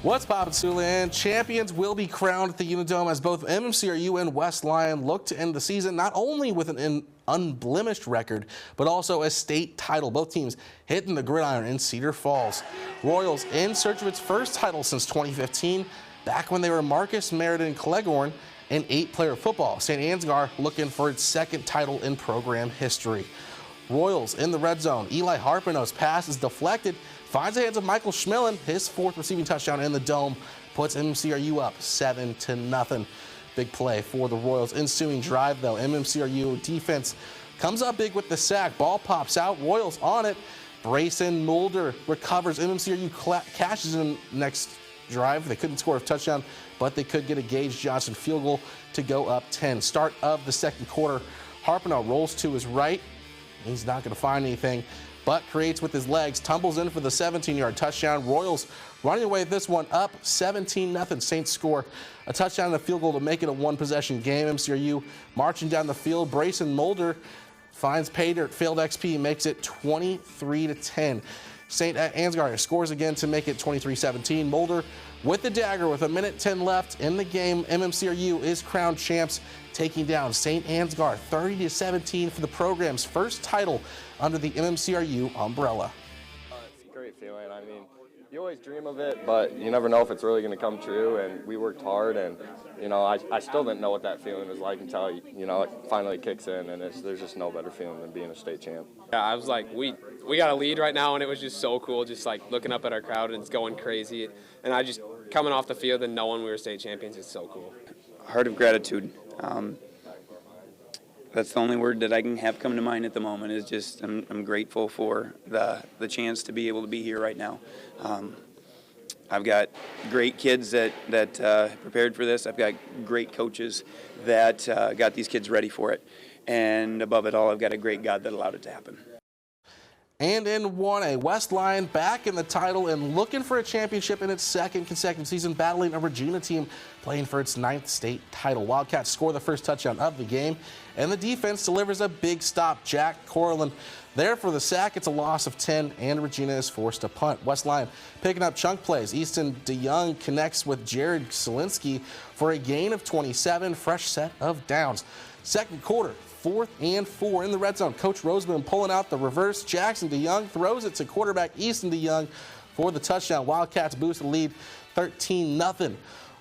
What's poppin', Siouxland? Champions will be crowned at the Unidome as both MMCRU and West Lyon look to end the season not only with an unblemished record, but also a state title. Both teams hitting the gridiron in Cedar Falls. Royals in search of its first title since 2015, back when they were Marcus, Meriden, and Cleghorn in 8-player football. St. Ansgar looking for its second title in program history. Royals in the red zone. Eli Harpino's pass is deflected, finds the hands of Michael Schmillen. His fourth receiving touchdown in the dome puts MMCRU up 7-0. Big play for the Royals. Ensuing drive, though, MMCRU defense comes up big with the sack. Ball pops out. Royals on it. Brayson Mulder recovers. MMCRU cashes in next drive. They couldn't score a touchdown, but they could get a Gage Johnson field goal to go up 10. Start of the second quarter. Harpino rolls to his right. He's not going to find anything, but creates with his legs, tumbles in for the 17-yard touchdown. Royals running away with this one, up 17-0. Saints score a touchdown and a field goal to make it a one-possession game. MCRU marching down the field. Brayson Mulder finds pay dirt, failed XP, makes it 23-10. St. Ansgar scores again to make it 23-17. Mulder with the dagger with 1:10 left in the game. MMCRU is crowned champs, taking down St. Ansgar 30-17 for the program's first title under the MMCRU umbrella. It's a great feeling. I mean, you always dream of it, but you never know if it's really going to come true. And we worked hard, and I still didn't know what that feeling was like until it finally kicks in, and there's just no better feeling than being a state champ. Yeah, I was like, we got a lead right now, and it was just so cool, just like looking up at our crowd and it's going crazy. And I just coming off the field and knowing we were state champions is so cool. Heart of gratitude. That's the only word that I can have come to mind at the moment. Is just I'm grateful for the chance to be able to be here right now. I've got great kids that prepared for this. I've got great coaches that got these kids ready for it. And above it all, I've got a great God that allowed it to happen. And in 1A, West Lyon back in the title and looking for a championship in its second consecutive season, battling a Regina team playing for its 9th state title. Wildcats score the first touchdown of the game, and the defense delivers a big stop. Jack Corlin there for the sack. It's a loss of 10, and Regina is forced to punt. West Lyon picking up chunk plays. Easton DeYoung connects with Jared Selinski for a gain of 27. Fresh set of downs. Second quarter, 4th and 4 in the red zone. Coach Roseman pulling out the reverse. Jackson DeYoung throws it to quarterback Easton DeYoung for the touchdown. Wildcats boost the lead 13-0.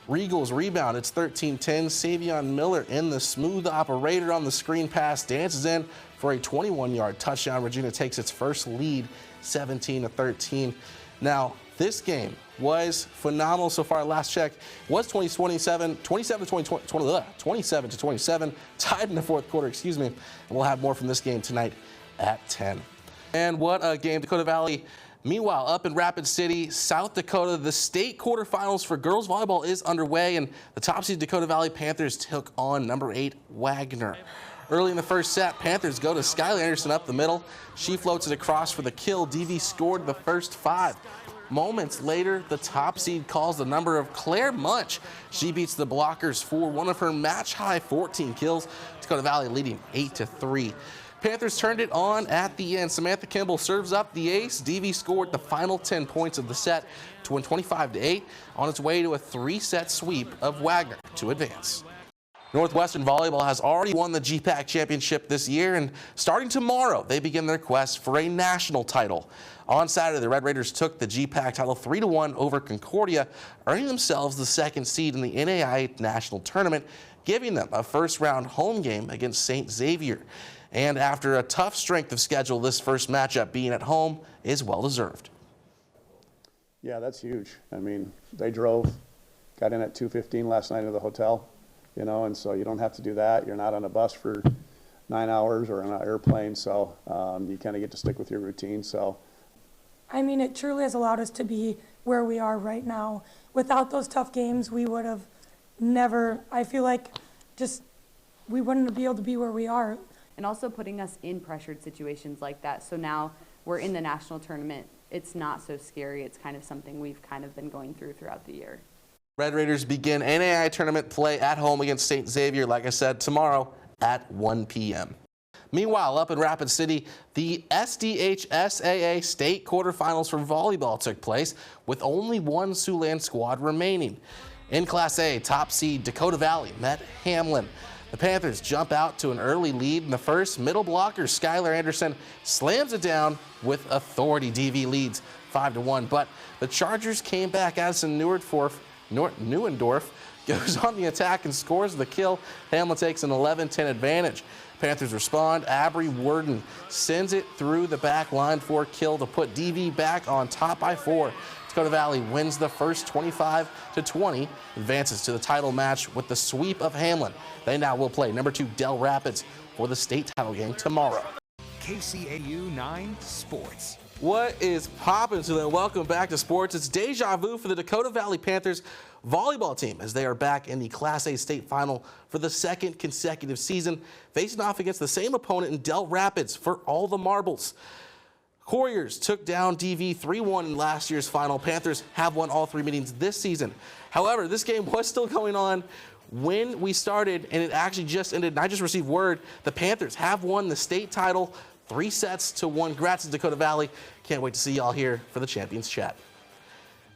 Regals rebound. It's 13-10. Savion Miller in the smooth operator on the screen pass dances in for a 21-yard touchdown. Regina takes its first lead 17-13. Now, this game was phenomenal so far. Last check was 27-27, tied in the fourth quarter, excuse me. And we'll have more from this game tonight at 10. And what a game. Dakota Valley. Meanwhile, up in Rapid City, South Dakota, the state quarterfinals for girls volleyball is underway, and the top seed Dakota Valley Panthers took on number 8 Wagner. Early in the first set, Panthers go to Skylar Anderson up the middle. She floats it across for the kill. DV scored the first 5. Moments later, the top seed calls the number of Claire Munch. She beats the blockers for one of her match-high 14 kills. Dakota Valley leading 8-3. Panthers turned it on at the end. Samantha Kimball serves up the ace. DV scored the final 10 points of the set to win 25-8 on its way to a 3-set sweep of Wagner to advance. Northwestern Volleyball has already won the GPAC championship this year, and starting tomorrow, they begin their quest for a national title. On Saturday, the Red Raiders took the GPAC title 3-1 over Concordia, earning themselves the 2nd seed in the NAIA National Tournament, giving them a first-round home game against St. Xavier. And after a tough strength of schedule, this first matchup being at home is well-deserved. Yeah, that's huge. I mean, they got in at 2:15 last night into the hotel, and so you don't have to do that. You're not on a bus for 9 hours or on an airplane, so you kind of get to stick with your routine. So, I mean, it truly has allowed us to be where we are right now. Without those tough games, we would have never, I feel like, we wouldn't be able to be where we are. And also putting us in pressured situations like that. So now we're in the national tournament. It's not so scary. It's kind of something we've kind of been going throughout the year. Red Raiders begin NAIA tournament play at home against St. Xavier, like I said, tomorrow at 1 p.m. Meanwhile, up in Rapid City, the SDHSAA state quarterfinals for volleyball took place with only one Siouxland squad remaining. In Class A, top seed Dakota Valley met Hamlin. The Panthers jump out to an early lead in the first. Middle blocker Skylar Anderson slams it down with authority. DV leads 5-1, but the Chargers came back. Addison Neuendorf goes on the attack and scores the kill. Hamlin takes an 11-10 advantage. Panthers respond. Abry Worden sends it through the back line for a kill to put DV back on top by 4. Dakota Valley wins the first 25-20, advances to the title match with the sweep of Hamlin. They now will play number 2 Del Rapids for the state title game tomorrow. KCAU 9 Sports. What is poppin' to them? Welcome back to sports. It's deja vu for the Dakota Valley Panthers volleyball team as they are back in the Class A state final for the second consecutive season, facing off against the same opponent in Del Rapids for all the marbles. Couriers took down DV 3-1 in last year's final. Panthers have won all 3 meetings this season. However, this game was still going on when we started, and it actually just ended. And I just received word the Panthers have won the state title 3-1. Congrats to Dakota Valley. Can't wait to see y'all here for the Champions Chat.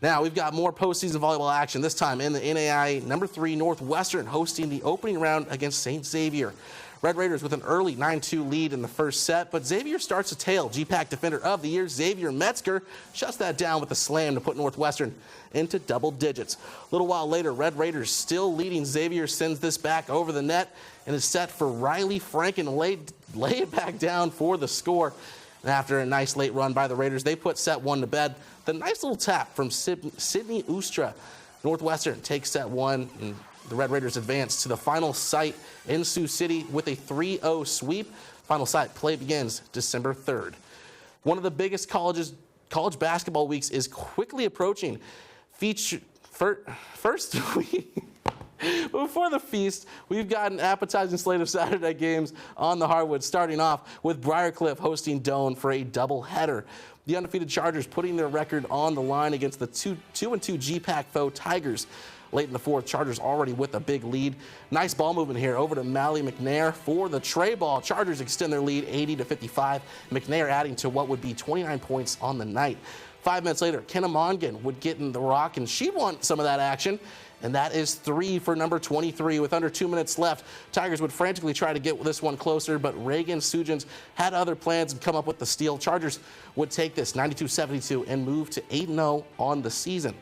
Now, we've got more postseason volleyball action, this time in the NAIA number 3 Northwestern hosting the opening round against St. Xavier. Red Raiders with an early 9-2 lead in the first set, but Xavier starts a tail. GPAC Defender of the Year, Xavier Metzger, shuts that down with a slam to put Northwestern into double digits. A little while later, Red Raiders still leading. Xavier sends this back over the net and is set for Riley Franken to lay it back down for the score. And after a nice late run by the Raiders, they put set 1 to bed. The nice little tap from Sydney Ustra. Northwestern takes set 1, and the Red Raiders advance to the final site in Sioux City with a 3-0 sweep. Final site play begins December 3rd. One of the biggest college basketball weeks is quickly approaching. First week. Before the feast, we've got an appetizing slate of Saturday games on the hardwood, starting off with Briarcliff hosting Doane for a doubleheader. The undefeated Chargers putting their record on the line against the 2-2 GPAC foe Tigers. Late in the fourth, Chargers already with a big lead. Nice ball movement here over to Mally McNair for the tray ball. Chargers extend their lead 80-55. McNair adding to what would be 29 points on the night. 5 minutes later, Kenna Mongan would get in the rock, and she'd want some of that action. And that is 3 for number 23. With under 2 minutes left, Tigers would frantically try to get this one closer, but Reagan Sujans had other plans and come up with the steal. Chargers would take this 92-72 and move to 8-0 on the season.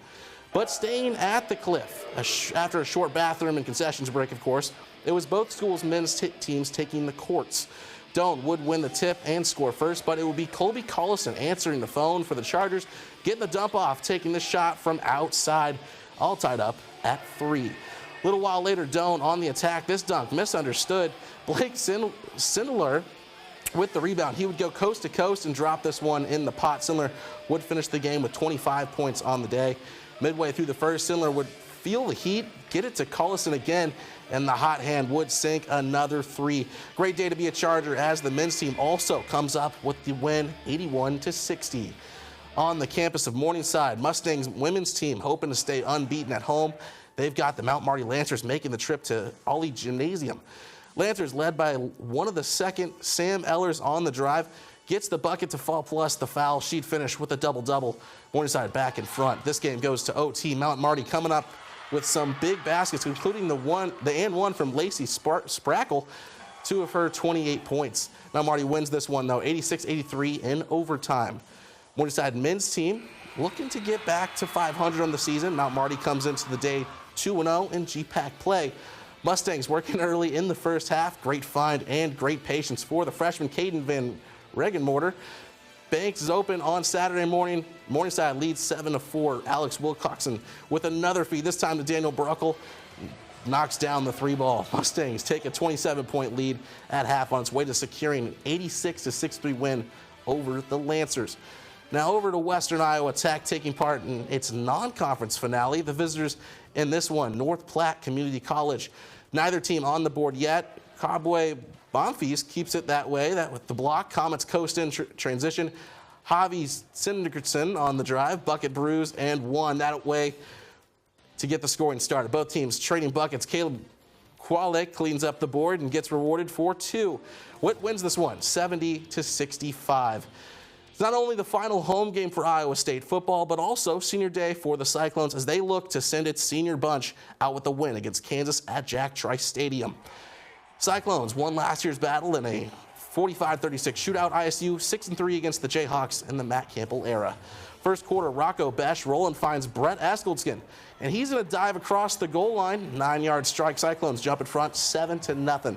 But staying at the Cliff, after a short bathroom and concessions break, of course, it was both schools' men's teams taking the courts. Doane would win the tip and score first, but it would be Colby Collison answering the phone for the Chargers, getting the dump off, taking the shot from outside, all tied up at 3. A little while later, Doane on the attack. This dunk misunderstood. Blake Sindler with the rebound. He would go coast to coast and drop this one in the pot. Sindler would finish the game with 25 points on the day. Midway through the first, Sindler would feel the heat, get it to Collison again, and the hot hand would sink another 3. Great day to be a Charger as the men's team also comes up with the win 81-60. On the campus of Morningside, Mustangs women's team hoping to stay unbeaten at home. They've got the Mount Marty Lancers making the trip to Ollie Gymnasium. Lancers led by one of the second, Sam Ellers on the drive, gets the bucket to fall plus the foul. She'd finish with a double-double. Morningside back in front. This game goes to OT. Mount Marty coming up with some big baskets, including the and one from Lacey Sprackle, 2 of her 28 points. Mount Marty wins this one, though, 86-83 in overtime. Morningside men's team looking to get back to 500 on the season. Mount Marty comes into the day 2-0 in GPAC play. Mustangs working early in the first half. Great find and great patience for the freshman Caden Van Regenmorter. Banks is open on Saturday morning. Morningside leads 7-4. Alex Wilcoxon with another feed, this time to Daniel Bruckle. Knocks down the 3-ball. Mustangs take a 27-point lead at half on its way to securing an 86-63 win over the Lancers. Now over to Western Iowa Tech taking part in its non-conference finale. The visitors in this one, North Platte Community College. Neither team on the board yet. Cowboy Bonfils keeps it that way, that with the block. Comets coast in transition. Javi Sinderson on the drive. Bucket bruise and one. That way to get the scoring started. Both teams trading buckets. Caleb Kwalik cleans up the board and gets rewarded for 2. Witt wins this one, 70-65. It's not only the final home game for Iowa State football, but also senior day for the Cyclones as they look to send its senior bunch out with a win against Kansas at Jack Trice Stadium. Cyclones won last year's battle in a 45-36 shootout. ISU 6-3 against the Jayhawks in the Matt Campbell era. First quarter, Rocco Besch Roland finds Brett Eskoldskin, and he's going to dive across the goal line. 9-yard strike. Cyclones jump in front 7-0.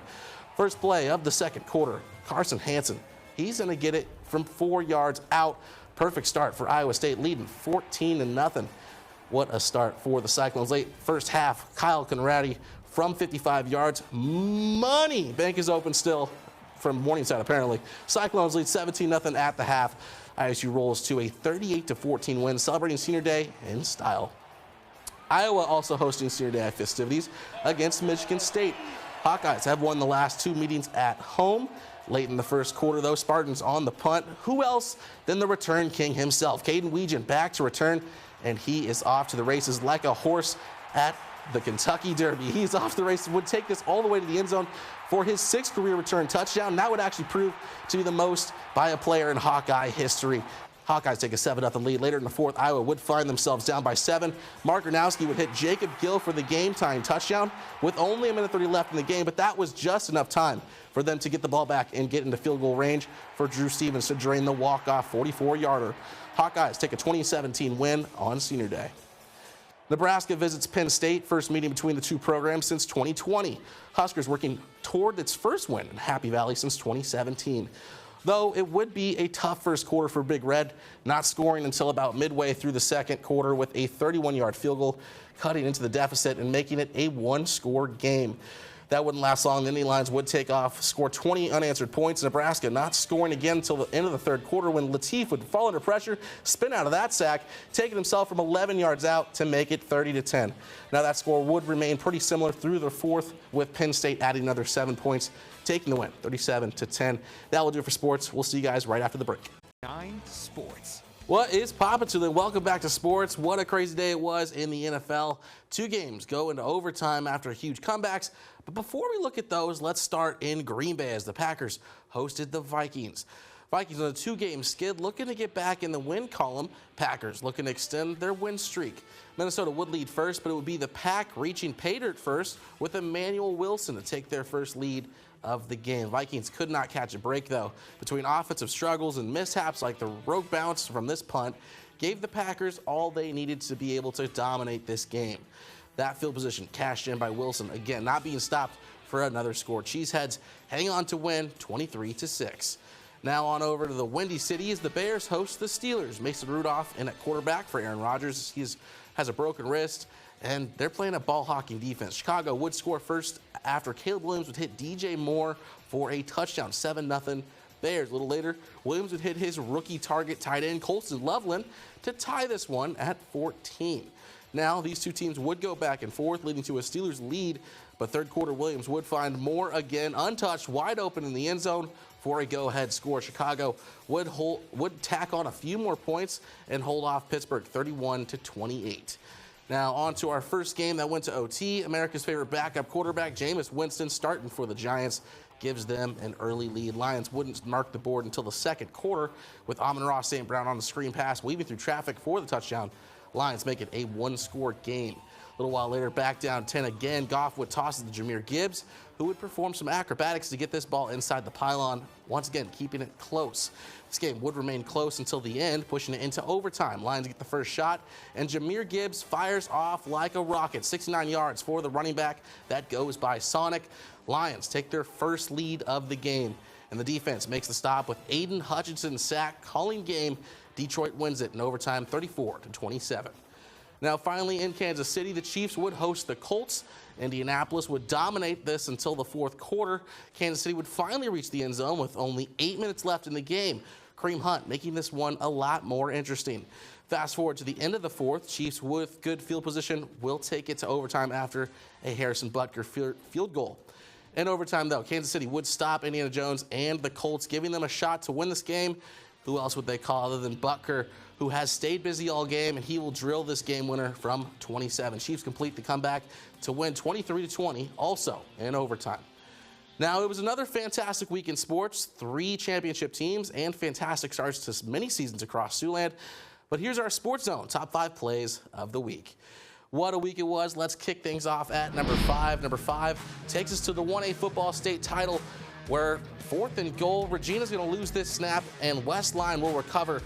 First play of the second quarter, Carson Hansen. He's going to get it from 4 yards out. Perfect start for Iowa State, leading 14-0. What a start for the Cyclones. Late first half, Kyle Conradi from 55 yards. Money. Bank is open still from Morningside, apparently. Cyclones lead 17-0 at the half. ISU rolls to a 38-14 win, celebrating Senior Day in style. Iowa also hosting Senior Day festivities against Michigan State. Hawkeyes have won the last 2 meetings at home. Late in the first quarter, though, Spartans on the punt. Who else than the return king himself? Caden Weegan back to return, and he is off to the races like a horse at the Kentucky Derby. He's off the races, would take this all the way to the end zone for his 6th career return touchdown. That would actually prove to be the most by a player in Hawkeye history. Hawkeyes take a 7-0 lead. Later in the fourth, Iowa would find themselves down by 7. Mark Gronowski would hit Jacob Gill for the game-tying touchdown with only 1:30 left in the game, but that was just enough time for them to get the ball back and get into field goal range for Drew Stevens to drain the walk-off 44-yarder. Hawkeyes take a 2017 win on Senior Day. Nebraska visits Penn State, first meeting between the two programs since 2020. Huskers working toward its first win in Happy Valley since 2017. Though it would be a tough first quarter for Big Red, not scoring until about midway through the second quarter with a 31-yard field goal, cutting into the deficit and making it a 1-score game. That wouldn't last long. The Nittany Lions would take off, score 20 unanswered points. Nebraska not scoring again until the end of the third quarter when Latif would fall under pressure, spin out of that sack, taking himself from 11 yards out to make it 30-10. Now that score would remain pretty similar through the fourth, with Penn State adding another 7 points, taking the win, 37-10. That will do it for sports. We'll see you guys right after the break. 9 Sports. What is poppin' to them? Welcome back to sports. What a crazy day it was in the NFL. 2 games go into overtime after huge comebacks. But before we look at those, let's start in Green Bay as the Packers hosted the Vikings. Vikings on a 2-game skid looking to get back in the win column. Packers looking to extend their win streak. Minnesota would lead first, but it would be the Pack reaching pay dirt first with Emmanuel Wilson to take their first lead of the game. Vikings could not catch a break, though. Between offensive struggles and mishaps like the rogue bounce from this punt, gave the Packers all they needed to be able to dominate this game. That field position cashed in by Wilson, again, not being stopped for another score. Cheeseheads hang on to win 23-6. Now on over to the Windy City as the Bears host the Steelers. Mason Rudolph in at quarterback for Aaron Rodgers. He has a broken wrist, and they're playing a ball-hawking defense. Chicago would score first after Caleb Williams would hit DJ Moore for a touchdown, 7-0 Bears. A little later, Williams would hit his rookie target tight end, Colston Loveland, to tie this one at 14. Now, these two teams would go back and forth, leading to a Steelers lead, but third quarter Williams would find Moore again untouched, wide open in the end zone for a go-ahead score. Chicago would tack on a few more points and hold off Pittsburgh 31-28. Now on to our first game that went to OT. America's favorite backup quarterback, Jameis Winston, starting for the Giants, gives them an early lead. Lions wouldn't mark the board until the second quarter with Amon-Ra St. Brown on the screen pass, weaving through traffic for the touchdown. Lions make it a 1-score game. A little while later, back down 10 again. Goff would toss it to Jahmyr Gibbs, who would perform some acrobatics to get this ball inside the pylon, once again keeping it close. This game would remain close until the end, pushing it into overtime. Lions get the first shot, and Jahmyr Gibbs fires off like a rocket. 69 yards for the running back. That goes by Sonic. Lions take their first lead of the game, and the defense makes the stop with Aiden Hutchinson's sack, calling game. Detroit wins it in overtime, 34-27. Now, finally, in Kansas City, the Chiefs would host the Colts. Indianapolis would dominate this until the fourth quarter. Kansas City would finally reach the end zone with only 8 minutes left in the game. Kareem Hunt making this one a lot more interesting. Fast forward to the end of the fourth, Chiefs with good field position will take it to overtime after a Harrison Butker field goal. In overtime, though, Kansas City would stop Indiana Jones and the Colts, giving them a shot to win this game. Who else would they call other than Butker, who has stayed busy all game, and he will drill this game winner from 27. Chiefs complete the comeback to win 23-20, also in overtime. Now, it was another fantastic week in sports, 3 championship teams, and fantastic starts to many seasons across Siouxland. But here's our Sports Zone top 5 plays of the week. What a week it was. Let's kick things off at number 5. Number 5 takes us to the 1A football state title, where 4th and goal, Regina's going to lose this snap, and Westline will recover.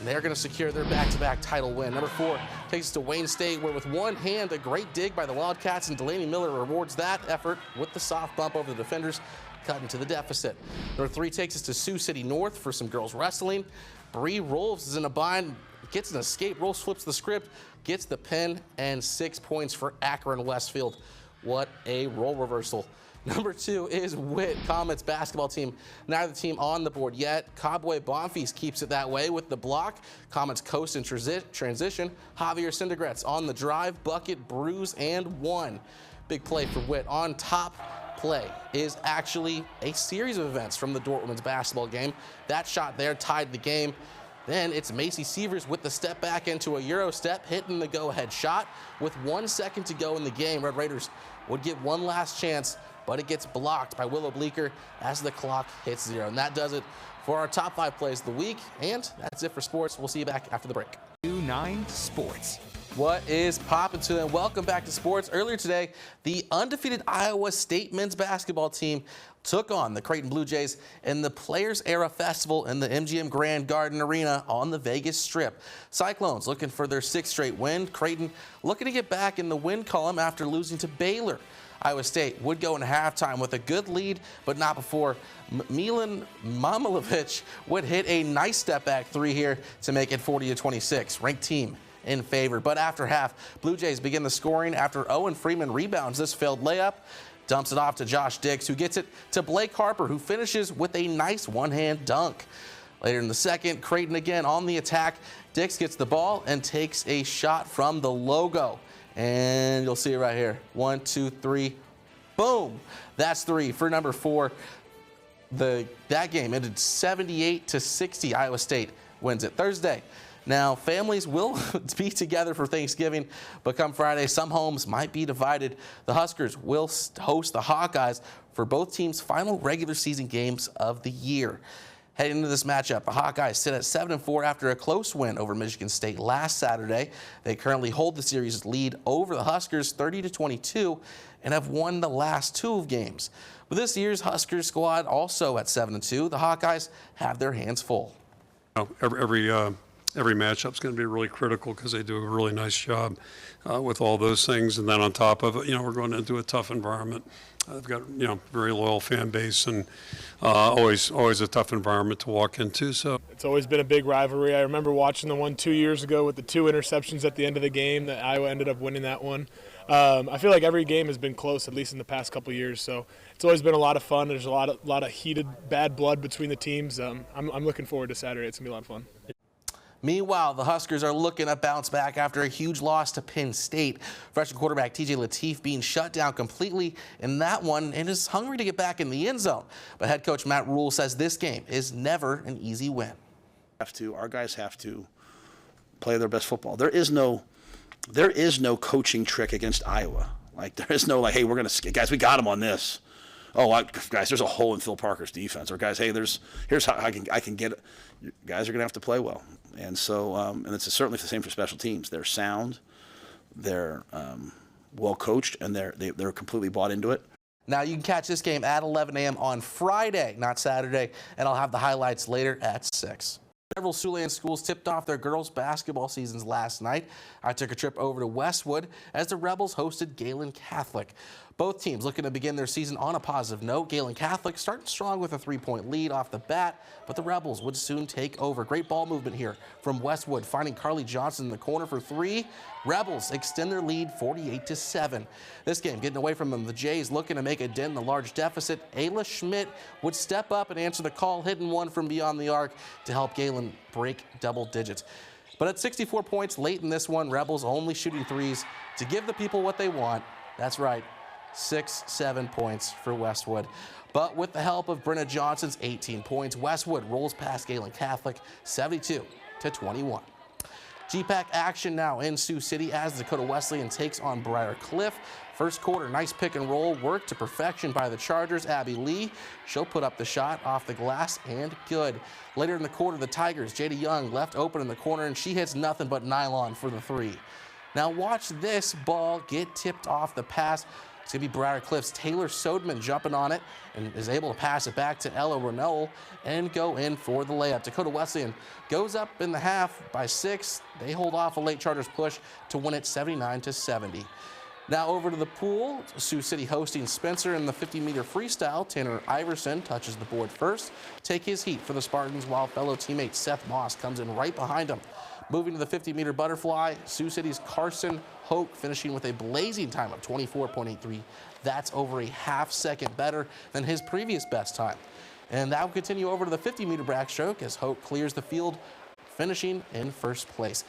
They're going to secure their back-to-back title win. Number 4 takes us to Wayne State, where with one hand, a great dig by the Wildcats, and Delaney Miller rewards that effort with the soft bump over the defenders, cutting to the deficit. Number 3 takes us to Sioux City North for some girls wrestling. Bree Rolfs is in a bind, gets an escape. Rolfs flips the script, gets the pin, and 6 points for Akron Westfield. What a role reversal. Number 2 is Witt, Comets basketball team. Neither team on the board yet. Cowboy Bonfils keeps it that way with the block. Comets coast in transition. Javier Cindergretz on the drive, bucket, bruise, and 1. Big play for Witt. On top play is actually a series of events from the Dordt women's basketball game. That shot there tied the game. Then it's Macy Sievers with the step back into a Euro step, hitting the go-ahead shot. With 1 second to go in the game, Red Raiders would get one last chance, but it gets blocked by Willow Bleeker as the clock hits 0. And that does it for our top 5 plays of the week. And that's it for sports. We'll see you back after the break. 9 Sports. What is poppin' to them? Welcome back to sports. Earlier today, the undefeated Iowa State men's basketball team took on the Creighton Blue Jays in the Players Era Festival in the MGM Grand Garden Arena on the Vegas Strip. Cyclones looking for their 6th straight win. Creighton looking to get back in the win column after losing to Baylor. Iowa State would go into halftime with a good lead, but not before Milan Mamilovic would hit a nice step-back 3 here to make it 40-26. Ranked team in favor. But after half, Blue Jays begin the scoring after Owen Freeman rebounds this failed layup, dumps it off to Josh Dix, who gets it to Blake Harper, who finishes with a nice one-hand dunk. Later in the second, Creighton again on the attack. Dix gets the ball and takes a shot from the logo. And you'll see it right here. 1, 2, 3. Boom. That's 3 for number 4. That game ended 78-60. Iowa State wins it Thursday. Now, families will be together for Thanksgiving, but come Friday, some homes might be divided. The Huskers will host the Hawkeyes for both teams' final regular season games of the year. Heading into this matchup, the Hawkeyes sit at 7-4 after a close win over Michigan State last Saturday. They currently hold the series lead over the Huskers 30-22 and have won the last 2 games. With this year's Huskers squad also at 7-2, the Hawkeyes have their hands full. Every matchup's going to be really critical because they do a really nice job with all those things. And then on top of it, we're going into a tough environment. They've got, very loyal fan base and always a tough environment to walk into. So it's always been a big rivalry. I remember watching the one 2 years ago with the 2 interceptions at the end of the game that Iowa ended up winning that one. I feel like every game has been close, at least in the past couple of years. So it's always been a lot of fun. There's a lot of heated, bad blood between the teams. I'm looking forward to Saturday. It's going to be a lot of fun. Meanwhile, the Huskers are looking to bounce back after a huge loss to Penn State. Freshman quarterback TJ Lateef being shut down completely in that one and is hungry to get back in the end zone. But head coach Matt Rule says this game is never an easy win. Our guys have to play their best football. There is no coaching trick against Iowa. There is no hey, guys, we got them on this. Oh, guys, there's a hole in Phil Parker's defense. Or guys, hey, here's how I can get it. You guys are going to have to play well. And so, and it's certainly the same for special teams. They're sound, they're well coached, and they're completely bought into it. Now you can catch this game at 11 a.m. on Friday, not Saturday, and I'll have the highlights later at 6. Several Siouxland schools tipped off their girls' basketball seasons last night. I took a trip over to Westwood as the Rebels hosted Galen Catholic. Both teams looking to begin their season on a positive note. Galen Catholic starting strong with a 3-point lead off the bat, but the Rebels would soon take over. Great ball movement here from Westwood, finding Carly Johnson in the corner for 3. Rebels extend their lead 48-7. This game getting away from them. The Jays looking to make a dent in the large deficit. Ayla Schmidt would step up and answer the call, hitting one from beyond the arc to help Galen break double digits. But at 64 points late in this one, Rebels only shooting 3s to give the people what they want. That's right, 6-7 points for Westwood. But with the help of Brenna Johnson's 18 points, Westwood rolls past Galen Catholic 72-21. GPAC action now in Sioux City as Dakota Wesleyan takes on Briar Cliff. First quarter, nice pick and roll, work to perfection by the Chargers. Abby Lee, she'll put up the shot off the glass and good. Later in the quarter, the Tigers, Jada Young left open in the corner and she hits nothing but nylon for the three. Now watch this ball get tipped off the pass. It's going to be Briar Cliff's Taylor Sodeman jumping on it and is able to pass it back to Ella Renault and go in for the layup. Dakota Wesleyan goes up in the half by 6. They hold off a late Chargers push to win it 79-70. Now over to the pool. Sioux City hosting Spencer in the 50-meter freestyle. Tanner Iverson touches the board first. Take his heat for the Spartans while fellow teammate Seth Moss comes in right behind him. Moving to the 50-meter butterfly, Sioux City's Carson Hoke finishing with a blazing time of 24.83. That's over a half second better than his previous best time. And that will continue over to the 50-meter backstroke as Hoke clears the field, finishing in first place.